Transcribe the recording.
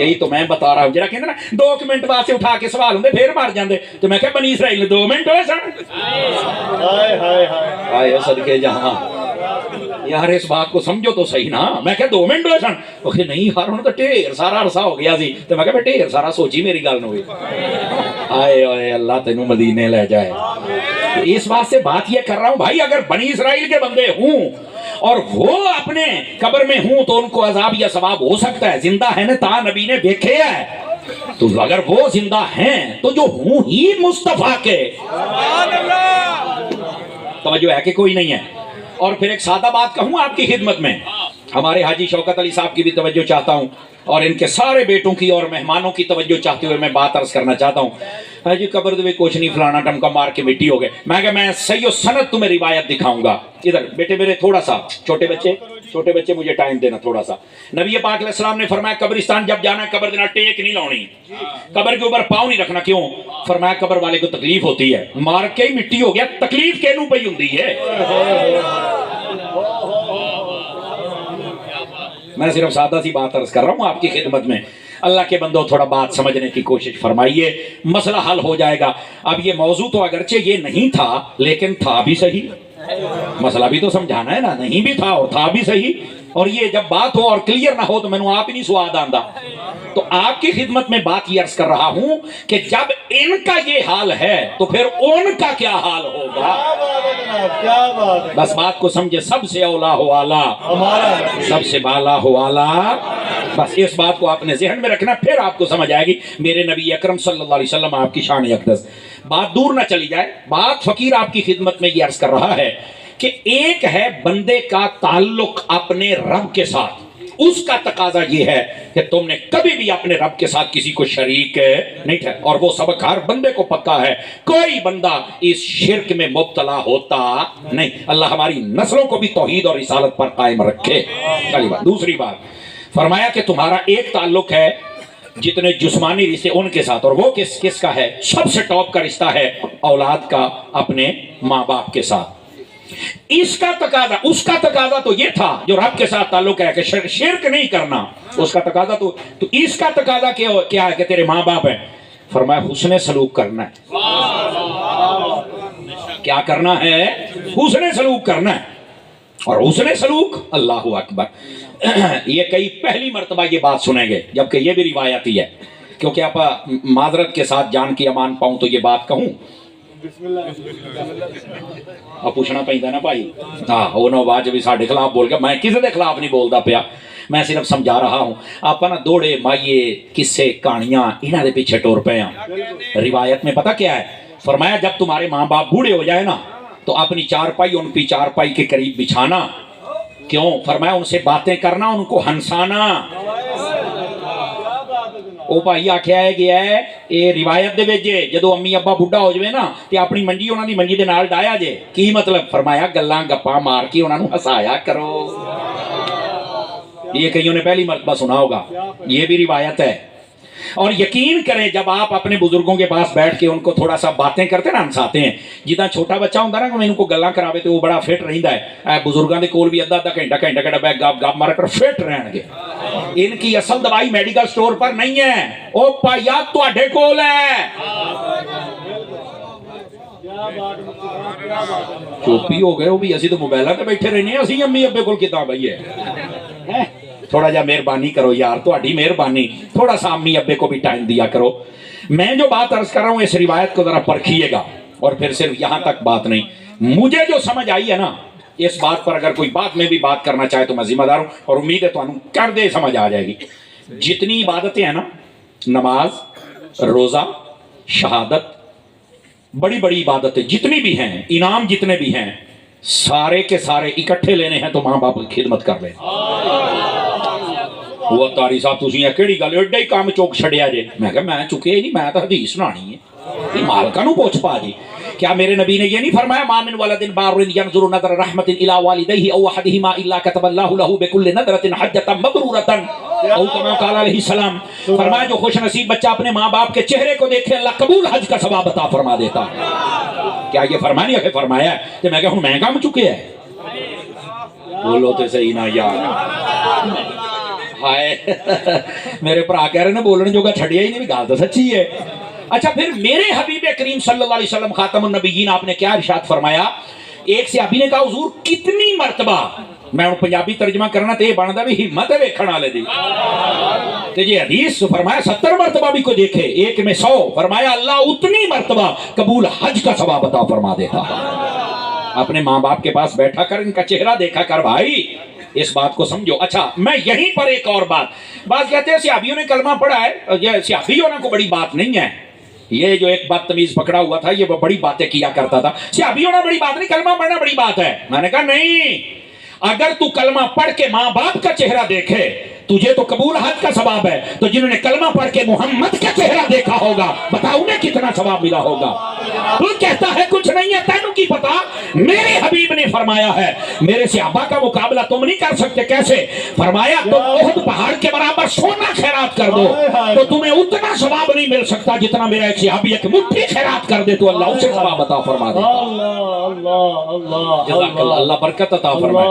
یہی تو میں بتا رہا ہوں جرا کہتے نا 2 منٹ واسطے اٹھا کے سوال ہوندے پھر مار جاندے تو میں کہا بنی اسرائیل 2 منٹ ہوئے سن آئے صدقے جہاں یار اس بات کو سمجھو تو صحیح نا میں کہا 2 منٹ ہوئے سن وہ کہ نہیں ہارون تو ٹھیر سارا عرصہ ہو گیا سی تو میں کہا ٹھیر سارا سوچی میری گل نہ ہوئی آئے آئے اللہ تینوں مدینے لے جائے اس بات سے بات یہ کر رہا ہوں بھائی اگر بنی اسرائیل کے بندے ہوں اور وہ اپنے قبر میں ہوں تو ان کو عذاب یا ثواب ہو سکتا ہے زندہ ہے نا تا نبی نے دیکھے ہے تو اگر وہ زندہ ہیں تو جو ہوں ہی مصطفیٰ کے توجہ ہے کہ کوئی نہیں ہے اور پھر ایک سادہ بات کہوں آپ کی خدمت میں ہمارے حاجی شوکت علی صاحب کی بھی توجہ چاہتا ہوں اور ان کے سارے بیٹوں کی اور مہمانوں کی توجہ چاہتے ہوئے میں بات عرض کرنا چاہتا ہوں حاجی قبر دے کچھ نہیں فلانا ٹمکا مار کے مٹی ہو گئے میں کہ میں صحیح و سند تمہیں روایت دکھاؤں گا ادھر بیٹے میرے تھوڑا سا چھوٹے بچے مجھے ٹائم دینا تھوڑا سا نبی پاک علیہ السلام نے فرمایا قبرستان جب جانا ہے قبر دینا ٹیک نہیں لاؤنی قبر کے اوپر پاؤں نہیں رکھنا کیوں فرمایا قبر والے کو تکلیف ہوتی ہے مار کے ہی مٹی ہو گیا تکلیف کینوں پہ ہوندی ہے میں صرف سادہ سی بات عرض کر رہا ہوں آپ کی خدمت میں اللہ کے بندوں تھوڑا بات سمجھنے کی کوشش فرمائیے مسئلہ حل ہو جائے گا اب یہ موضوع تو اگرچہ یہ نہیں تھا لیکن تھا بھی صحیح مسئلہ بھی تو سمجھانا ہے نا نہیں بھی تھا اور تھا بھی صحیح اور یہ جب بات ہو اور کلیئر نہ ہو تو میں نے آپ ہی نہیں سواد آندہ تو آپ کی خدمت میں بات یہ عرض کر رہا ہوں کہ جب ان کا یہ حال ہے تو پھر ان کا کیا حال ہوگا بس بات کو سمجھے سب سے اولا ہو آلہ سب سے بالا ہو آلہ بس اس بات کو آپ نے ذہن میں رکھنا پھر آپ کو سمجھ آئے گی میرے نبی اکرم صلی اللہ علیہ وسلم آپ کی شان اقدس بات دور نہ چلی جائے بات فقیر آپ کی خدمت میں یہ عرض کر رہا ہے کہ ایک ہے بندے کا تعلق اپنے رب کے ساتھ اس کا تقاضا یہ ہے کہ تم نے کبھی بھی اپنے رب کے ساتھ کسی کو شریک نہیں ٹھہرا اور وہ سبق ہر بندے کو پکا ہے کوئی بندہ اس شرک میں مبتلا ہوتا نہیں اللہ ہماری نسلوں کو بھی توحید اور رسالت پر قائم رکھے پہلی بات دوسری بات فرمایا کہ تمہارا ایک تعلق ہے جتنے جسمانی رشتے ان کے ساتھ اور وہ کس کا ہے سب سے ٹاپ کا رشتہ ہے اولاد کا اپنے ماں باپ کے ساتھ اس کا تقاضا اس کا تقاضا تو یہ تھا جو رب کے ساتھ تعلق ہے کہ شرک نہیں کرنا اس کا تقاضا تو اس کا تقاضا کیا ہے کہ تیرے ماں باپ ہیں فرمایا حسن سلوک کرنا ہے کیا کرنا ہے حسن سلوک کرنا ہے اور حسن سلوک اللہ اکبر یہ کئی پہلی مرتبہ یہ بات سنیں گے جبکہ یہ بھی روایتی ہے کیونکہ آپ معذرت کے ساتھ جان کی امان پاؤں تو یہ بات کہوں آپ پوچھنا پہنتا نا بھائی ہاں وہ نوبات بھی ساڑھے خلاف بول گیا میں کسی دے خلاف نہیں بولتا پیا میں صرف سمجھا رہا ہوں آپ نا دوڑے مائیے قصے کہانیاں انہاں دے پیچھے ٹور پہ ہیں روایت میں پتہ کیا ہے فرمایا جب تمہارے ماں باپ بوڑھے ہو جائے نا تو اپنی چارپائی ان کی چارپائی کے قریب بچھانا کیوں فرمایا ان سے باتیں کرنا ان کو ہنسانا او بھائی آکھیا ہے گیا ہے اے روایت دے وچ جدو امی ابا بڈھا ہو جوے نا تے اپنی منجی انہاں دی منجی دے نال ڈایا جے کی مطلب فرمایا گلاں گپاں مار کے انہاں نوں ہسایا کرو یہ کئیوں نے پہلی مرتبہ سنا ہوگا یہ بھی روایت ہے اور یقین کریں جب آپ اپنے بزرگوں کے پاس بیٹھ کے ان کو تھوڑا سا باتیں کرتے نا ہنساتے ہیں جتنا چھوٹا بچہ ہوتا نا کہ ان کو گلاں کراوے تو وہ بڑا فٹ رہندا ہے بزرگاں دے کول بھی ادھا گھنٹہ بیٹھ گپ گپ مار کر فٹ رہن گے ان کی اصل دوائی میڈیکل سٹور پر نہیں ہے او پایا تواڈے کول ہے چوپی ہو گئے وہ بھی اسی تو موبائلاں تے بیٹھے رہنے ہیں اسی امی ابے کول کتاب آئی ہے تھوڑا جا مہربانی کرو یار تہاڈی مہربانی تھوڑا سا امی ابے کو بھی ٹائم دیا کرو میں جو بات عرض کر رہا ہوں اس روایت کو ذرا پرکھیے گا اور پھر صرف یہاں تک بات نہیں مجھے جو سمجھ آئی ہے نا اس بات پر اگر کوئی بات میں بھی بات کرنا چاہے تو میں ذمہ دار ہوں اور امید ہے تو کر دے سمجھ آ جائے گی جتنی عبادتیں ہیں نا نماز روزہ شہادت بڑی بڑی عبادتیں جتنی بھی ہیں انعام جتنے بھی ہیں سارے کے سارے اکٹھے لینے ہیں تو ماں باپ کی خدمت کر لیں وہ تاری صاحب تسی یہ کیڑی گل ایڈا ہی کام چوک چھڑیا جے میں کہا میں چکے ہی نہیں میں تو حدیث سنانی ہے یہ مالکا نو پوچھ پا جی کیا میرے نبی نے یہ نہیں فرمایا ما من ولد بار ينظر نظر رحمت الى والديه او احدهما الا كتب الله له بكل نظرة حجة مبرورة او كما قال علیہ السلام فرمایا جو خوش نصیب بچہ اپنے ماں باپ کے چہرے کو دیکھے اللہ قبول حج کا ثواب عطا فرما دیتا ہے کیا یہ فرمانی ہے کہ فرمایا ہے کہ میں کہوں میں کام چکے ہے بولو تے صحیح نہ یار ہائے میرے بھرا کہہ رہے نے بولنے جو چھڑیا ہی نہیں، گال تو سچی ہے۔ اچھا پھر میرے حبیب کریم صلی اللہ علیہ وسلم خاتم النبیین آپ نے کیا ارشاد فرمایا؟ ایک صحابی نے کہا حضور کتنی مرتبہ، میں ہوں پنجابی ترجمہ کرنا تے بندا بھی ہمت ہے ویکھن والے دی، تے جی حدیث فرمایا 70 مرتبہ بھی کوئی دیکھے، ایک میں 100، فرمایا اللہ اتنی مرتبہ قبول حج کا ثواب عطا فرما دیتا ہے۔ اپنے ماں باپ کے پاس بیٹھا کر ان کا چہرہ دیکھا کر بھائی، اس بات کو سمجھو۔ اچھا میں یہیں پر ایک اور بات کہتے ہیں صحابیوں نے کلمہ پڑھا ہے، یہ صحابی ہونا کو بڑی بات نہیں ہے، یہ جو ایک بدتمیز پکڑا ہوا تھا یہ بڑی باتیں کیا کرتا تھا، صحابی ہونا بڑی بات نہیں، کلمہ پڑھنا بڑی بات ہے۔ میں نے کہا نہیں، اگر تو کلمہ پڑھ کے ماں باپ کا چہرہ دیکھے تجھے تو قبول حج کا ثواب ہے، تو جنہوں نے کلمہ پڑھ کے محمد کا چہرہ دیکھا ہوگا بتا انہیں کتنا ثواب ملا ہوگا۔ تو کہتا ہے کچھ نہیں ہے، تینوں کی پتا، میرے حبیب نے فرمایا ہے میرے صحابہ کا مقابلہ تم نہیں کر سکتے۔ کیسے؟ فرمایا تم احد پہاڑ کے برابر سونا خیرات کر دو تو تمہیں اتنا ثواب نہیں مل سکتا جتنا میرا ایک صحابی ایک مٹھی خیرات کر دے تو اللہ اسے ثواب عطا فرما دے۔ جزاک اللہ، اللہ برکت عطا فرمائے۔